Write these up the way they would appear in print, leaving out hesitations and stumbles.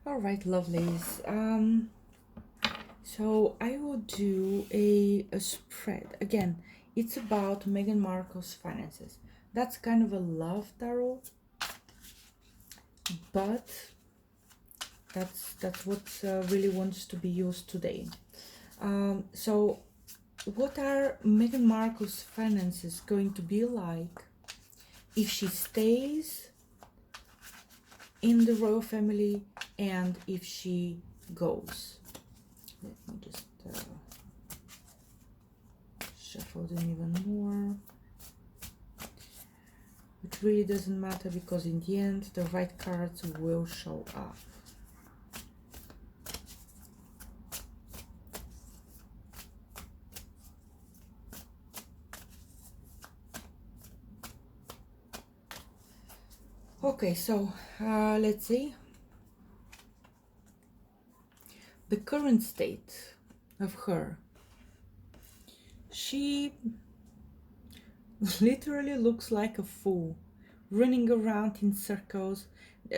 All right, lovelies. So I will do a spread. Again, it's about Meghan Markle's finances. That's kind of a love tarot, but that's what really wants to be used today. So what are Meghan Markle's finances going to be like if she stays in the royal family and if she goes? Let me just shuffle them even more. It really doesn't matter because in the end the right cards will show up. Okay, so let's see the current state of her. She literally looks like a fool, running around in circles.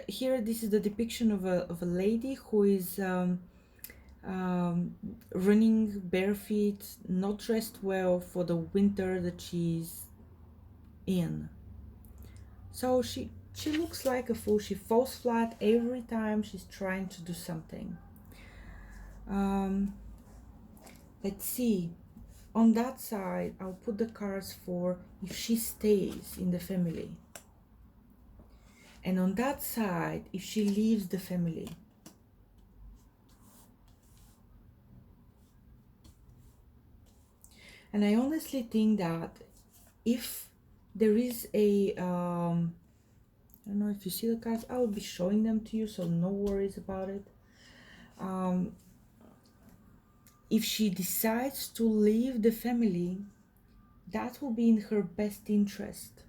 Here, this is the depiction of a lady who is running barefoot, not dressed well for the winter that she's in. So she looks like a fool. She falls flat every time she's trying to do something. Let's see. On that side, I'll put the cards for if she stays in the family. And on that side, if she leaves the family. And I honestly think that if there is a, I don't know if you see the cards, I will be showing them to you, so no worries about it. If she decides to leave the family, that will be in her best interest.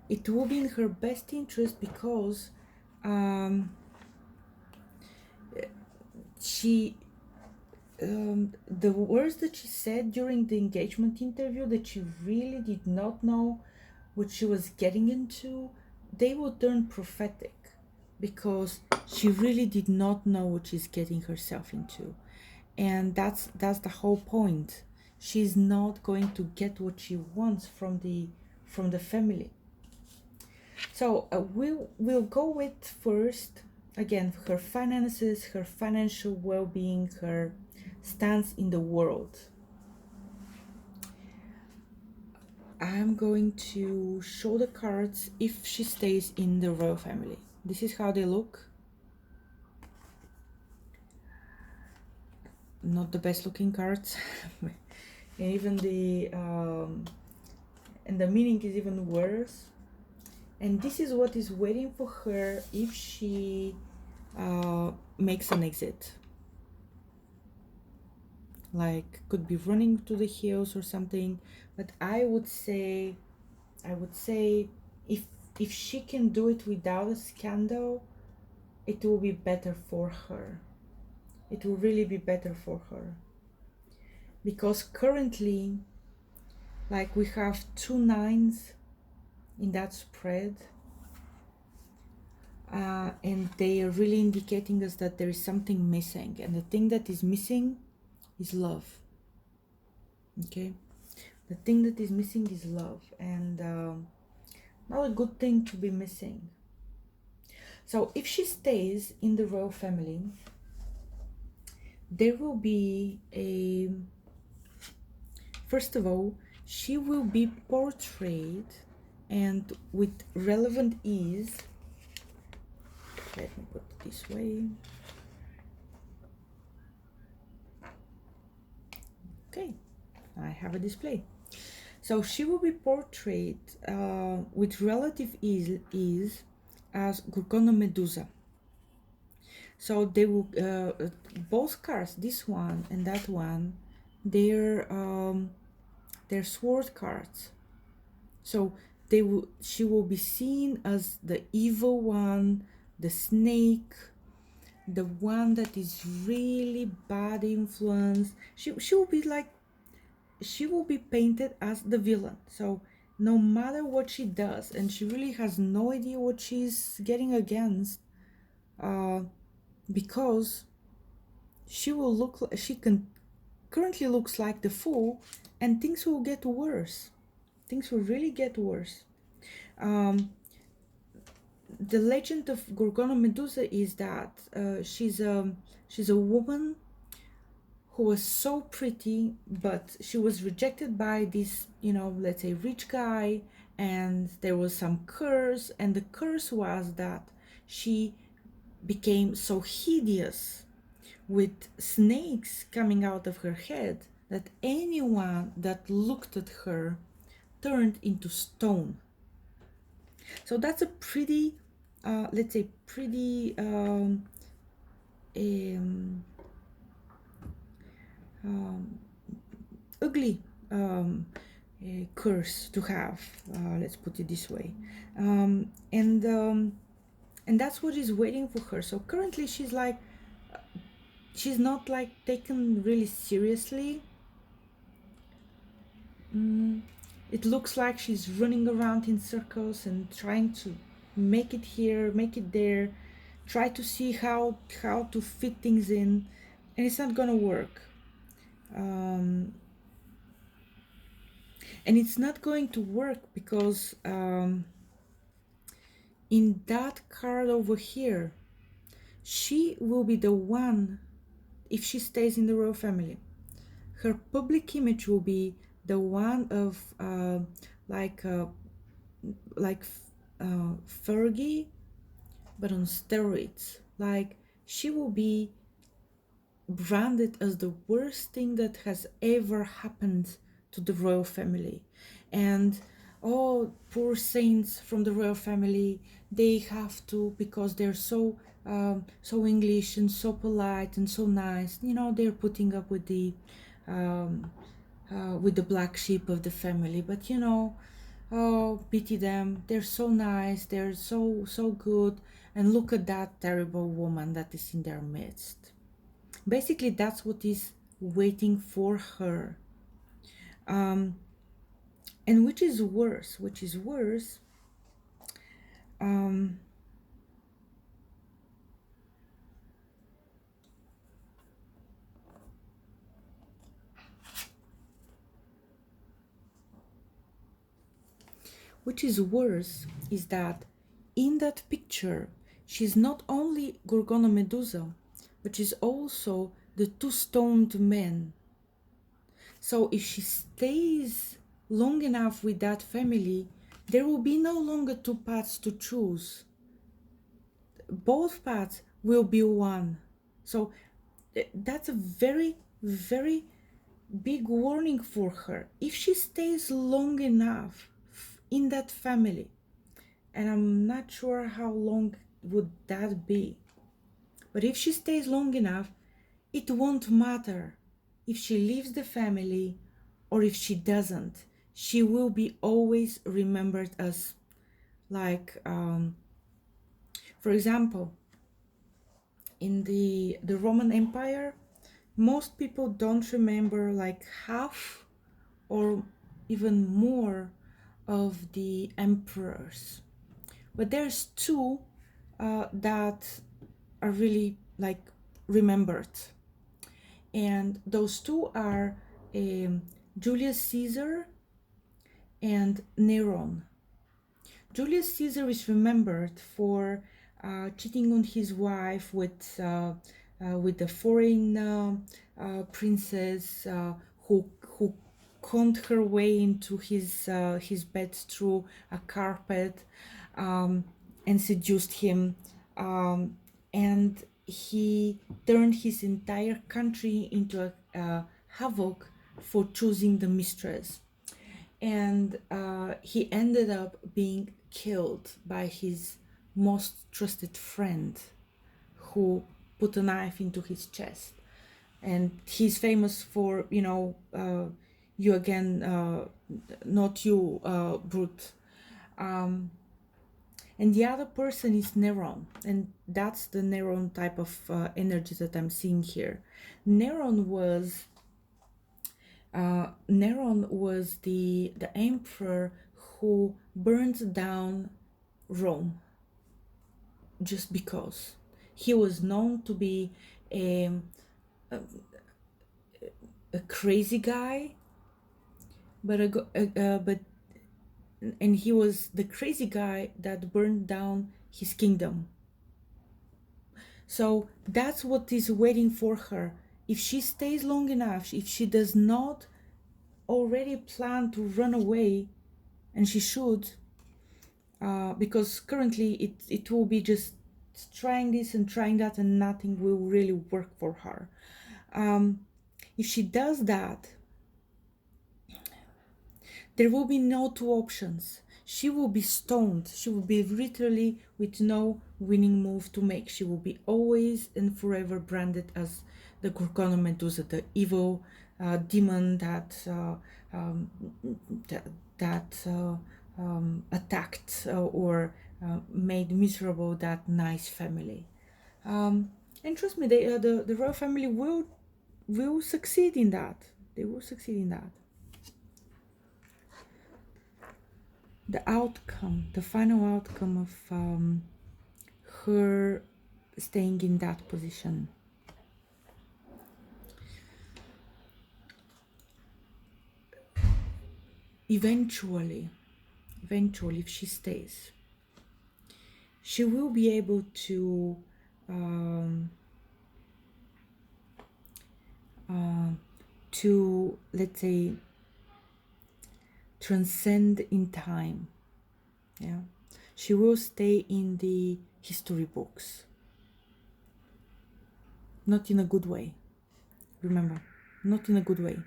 It will be in her best interest because the words that she said during the engagement interview, that she really did not know what she was getting into, they will turn prophetic because she really did not know what she's getting herself into. And that's the whole point. She's not going to get what she wants from the family. So we'll go with first, again, her finances, her financial well-being, her stance in the world. I'm going to show the cards if she stays in the royal family. This is how they look. Not the best looking cards. And even and the meaning is even worse. And this is what is waiting for her if she makes an exit. Like, could be running to the hills or something. But I would say if she can do it without a scandal, it will be better for her. It will really be better for her. Because currently, like, we have 2 9s in that spread. And they are really indicating us that there is something missing. And the thing that is missing is love. Okay? The thing that is missing is love. And not a good thing to be missing. So if she stays in the royal family, there will be a... First of all, she will be portrayed, and with relevant ease. Let me put it this way. Okay, I have a display. So she will be portrayed with relative ease as Gorgona Medusa. So they will, both cards, this one and that one, they're sword cards. So she will be seen as the evil one, the snake, the one that is really bad influence. She will be like, she will be painted as the villain. So no matter what she does, and she really has no idea what she's getting against, uh, because she can currently looks like the fool, and things will get worse. Things will really get worse. The legend of Gorgona Medusa is that she's a woman who was so pretty, but she was rejected by this, let's say, rich guy, and there was some curse, and the curse was that she became so hideous with snakes coming out of her head that anyone that looked at her turned into stone. So that's a pretty, let's say, pretty um, um, ugly curse to have. Let's put it this way, and that's what is waiting for her. So currently, she's not like taken really seriously. It looks like she's running around in circles and trying to make it here, make it there, try to see how to fit things in, and it's not gonna work. And it's not going to work because in that card over here, she will be the one, if she stays in the royal family, her public image will be the one of like uh, like Fergie, but on steroids. Like, she will be branded as the worst thing that has ever happened to the royal family. And oh, poor saints from the royal family, they have to, because they're so English and so polite and so nice, they're putting up with the black sheep of the family. But oh, pity them, they're so nice, they're so good, and look at that terrible woman that is in their midst. Basically, that's what is waiting for her. And which is worse, um, is that in that picture, she's not only Gorgona Medusa, but she's also the two stoned men. So if she stays long enough with that family, there will be no longer two paths to choose. Both paths will be one. So that's a very, very big warning for her. If she stays long enough in that family, and I'm not sure how long would that be, but if she stays long enough, it won't matter if she leaves the family or if she doesn't. She will be always remembered as, like, for example, in the Roman Empire, most people don't remember like half or even more of the emperors, but there's two that are really like remembered, and those two are Julius Caesar and Neron. Julius Caesar is remembered for cheating on his wife with the foreign princess who conned her way into his bed through a carpet, and seduced him, and he turned his entire country into a havoc for choosing the mistress. And he ended up being killed by his most trusted friend, who put a knife into his chest. And he's famous for, you again, not you, brute. And the other person is Neron, and that's the Neron type of energy that I'm seeing here. Neron was the emperor who burned down Rome just because He was known to be a, a crazy guy, but and he was the crazy guy that burned down his kingdom. So that's what is waiting for her. If she stays long enough, if she does not already plan to run away, and she should, because currently it will be just trying this and trying that, and nothing will really work for her. If she does that, there will be no two options. She will be stoned. She will be literally with no winning move to make. She will be always and forever branded as the Gorgona Medusa, the evil demon that attacked or made miserable that nice family. And trust me, the royal family will succeed in that. They will succeed in that. The outcome, the final outcome of her staying in that position. Eventually, if she stays, she will be able to let's say transcend in time. Yeah, she will stay in the history books, not in a good way. Remember, not in a good way.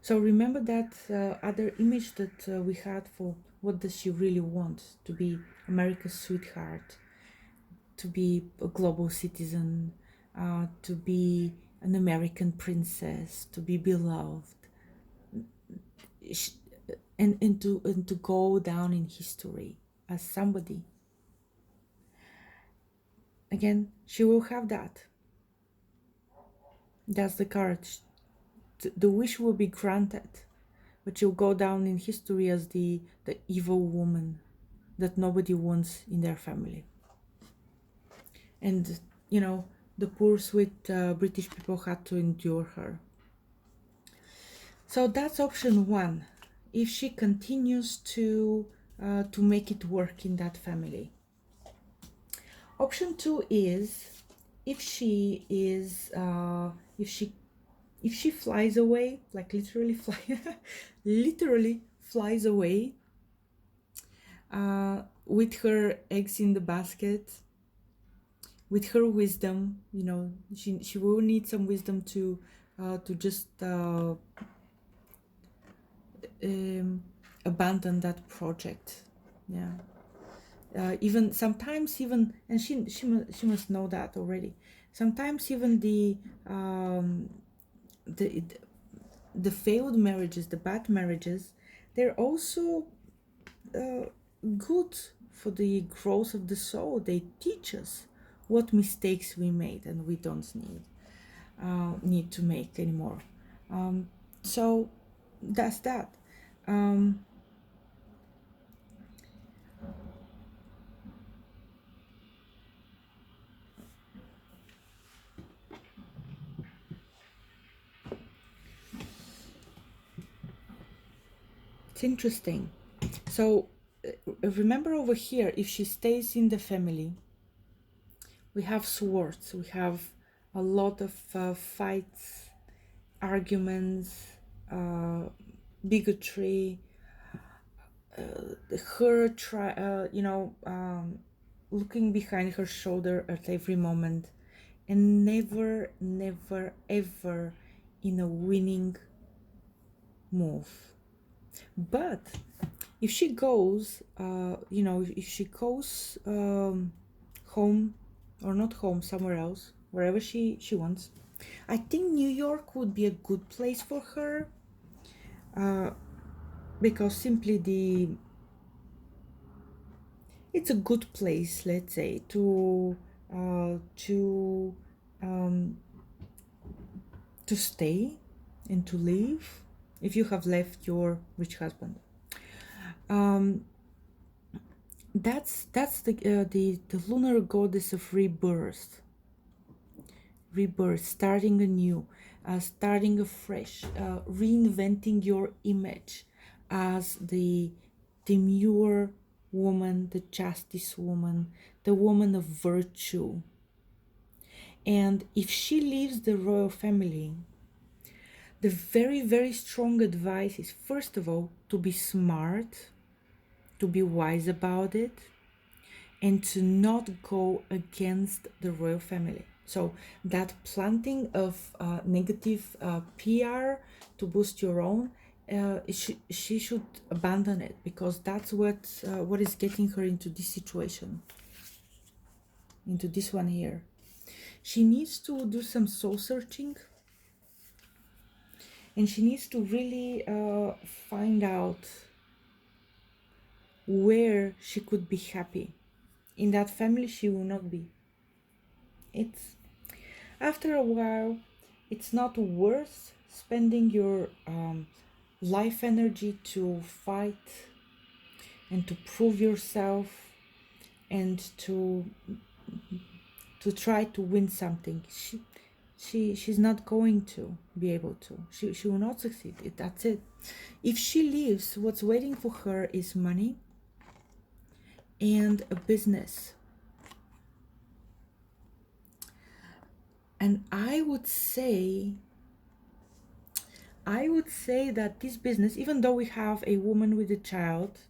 So remember that other image that we had for what does she really want? To be America's sweetheart, to be a global citizen, to be an American princess, to be beloved, and to go down in history as somebody. Again, she will have that. That's the courage. The wish will be granted, but she'll go down in history as the evil woman that nobody wants in their family. And the poor sweet British people had to endure her. So that's option one, if she continues to make it work in that family. Option two is if she flies away, like literally flies away with her eggs in the basket, with her wisdom. She will need some wisdom to just abandon that project. Yeah. Even sometimes, and she must know that already. Sometimes even the failed marriages, the bad marriages, they're also good for the growth of the soul. They teach us what mistakes we made and we don't need to make anymore. So that's that. It's interesting. So remember over here, if she stays in the family, we have swords, we have a lot of fights, arguments, bigotry, her looking behind her shoulder at every moment, and never ever in a winning move. But if she goes home, or not home, somewhere else, wherever she wants, I think New York would be a good place for her, because simply it's a good place, let's say, to stay and to live if you have left your rich husband. that's the lunar goddess of rebirth, starting anew, starting afresh, reinventing your image as the demure woman, the justice woman, the woman of virtue. And if she leaves the royal family, the very, very strong advice is, first of all, to be smart, to be wise about it, and to not go against the royal family. So that planting of negative PR to boost your own, she should abandon it, because that's what is getting her into this situation, into this one here. She needs to do some soul searching, and she needs to really find out where she could be happy. In that family, she will not be. It's after a while, it's not worth spending your life energy to fight and to prove yourself and to try to win something. She's not going to be able to. She will not succeed. That's it. If she leaves, what's waiting for her is money and a business. And I would say that this business, even though we have a woman with a child,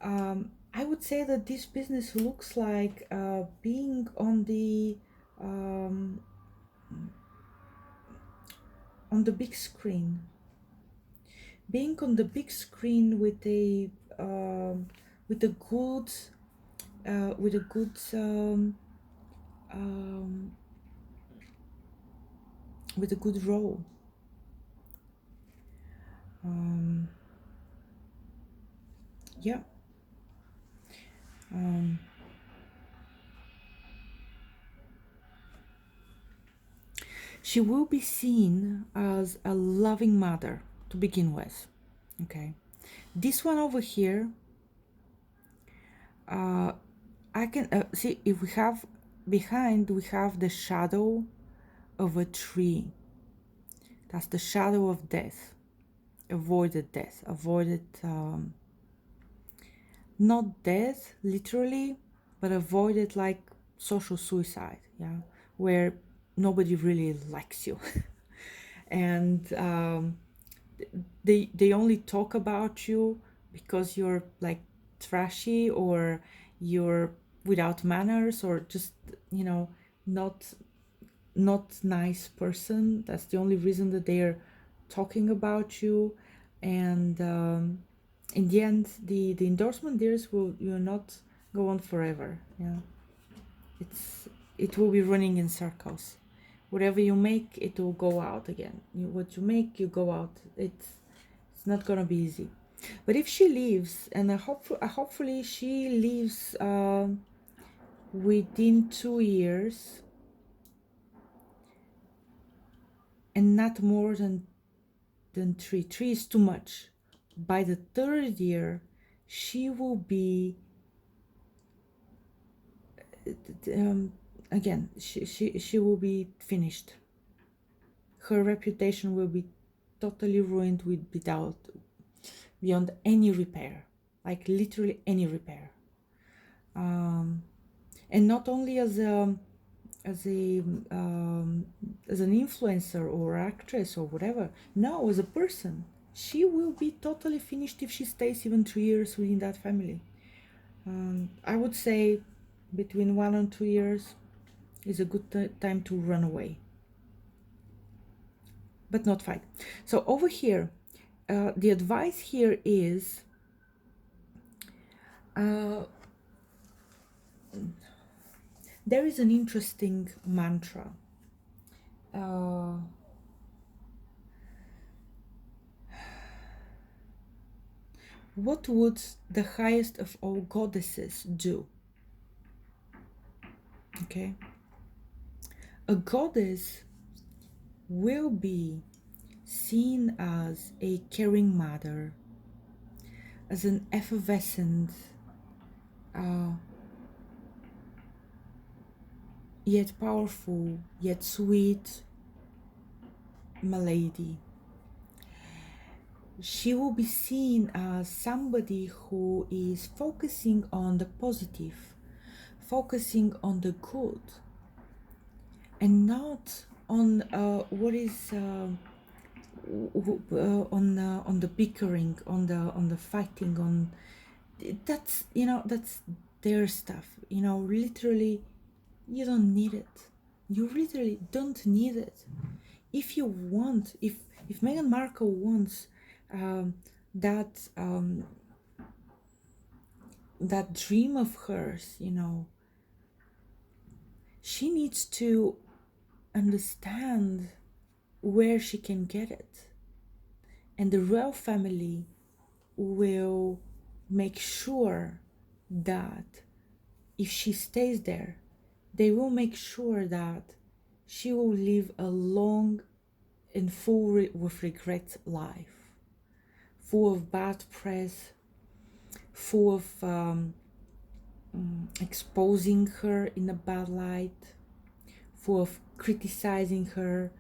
I would say that this business looks like being on the big screen. Being on the big screen with a good with a good role. Yeah. She will be seen as a loving mother to begin with. Okay. This one over here, I can see, if we have behind, we have the shadow of a tree. That's the shadow of death. Avoided death. Avoided, not death literally, but avoided like social suicide. Yeah. Where nobody really likes you. And they only talk about you because you're like trashy, or you're without manners, or just, not nice person. That's the only reason that they're talking about you. And in the end, the endorsement deals will not go on forever. Yeah, it will be running in circles. Whatever you make, it will go out again. What you make, you go out. It's not gonna be easy. But if she leaves, and hopefully she leaves within 2 years, and not more than three. Three is too much. By the third year, she will be again. She will be finished. Her reputation will be totally ruined beyond any repair, like literally any repair. And not only as an influencer or actress or whatever. No, as a person, she will be totally finished if she stays even 3 years within that family. I would say between 1 and 2 years is a good time to run away, but not fight. So over here, the advice here is there is an interesting mantra. What would the highest of all goddesses do? Okay. A goddess will be seen as a caring mother, as an effervescent uh, yet powerful, yet sweet milady. She will be seen as somebody who is focusing on the positive, focusing on the good, and not on what is on the bickering, on the fighting, on that's, that's their stuff. Literally, you don't need it. You literally don't need it. If you want, if Meghan Markle wants um, that that dream of hers, she needs to understand where she can get it, and the royal family will make sure that if she stays there, they will make sure that she will live a long and full with regret life, full of bad press, full of exposing her in a bad light, full of criticizing her,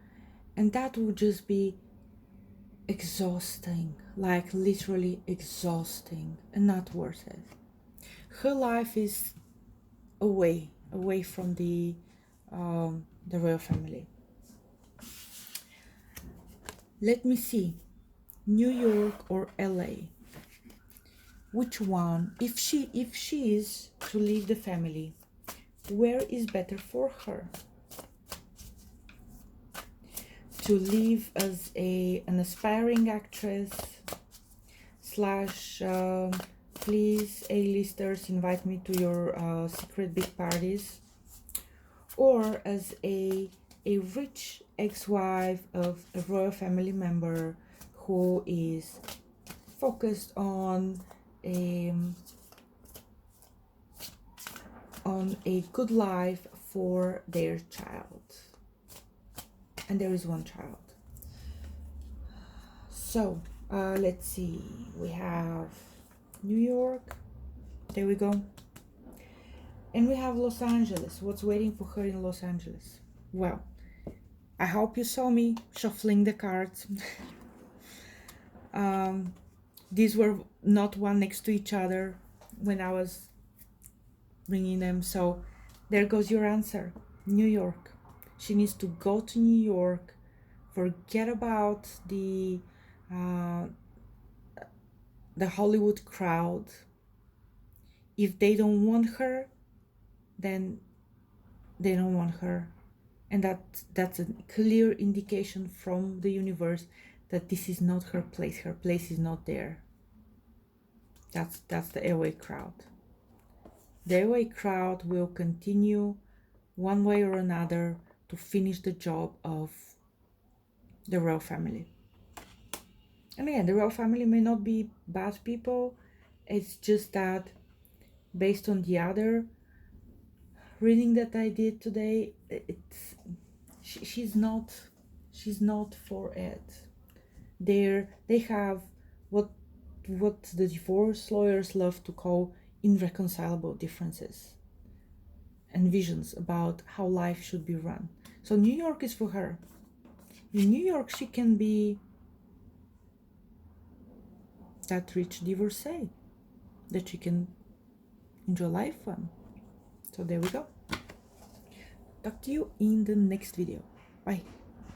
and that will just be exhausting, like literally exhausting, and not worth it. Her life is away from the royal family. Let me see, New York or LA? Which one? If she is to leave the family, where is better for her? To live as an aspiring actress slash please A-listers invite me to your secret big parties, or as a rich ex-wife of a royal family member who is focused on a good life for their child, and there is one child. So let's see, we have New York, there we go, and we have Los Angeles. What's waiting for her in Los Angeles? Well, I hope you saw me shuffling the cards. These were not one next to each other when I was bringing them, so there goes your answer. New York. She needs to go to New York, forget about the Hollywood crowd. If they don't want her, then they don't want her, and that's a clear indication from the universe that this is not her place. Her place is not there. That's the airway crowd. The airway crowd will continue one way or another to finish the job of the royal family. And again, the royal family may not be bad people. It's just that based on the other reading that I did today, she's not for it. They have what the divorce lawyers love to call irreconcilable differences and visions about how life should be run. So New York is for her. In New York, she can be that rich divorcee that she can enjoy life on. So there we go. Talk to you in the next video. Bye.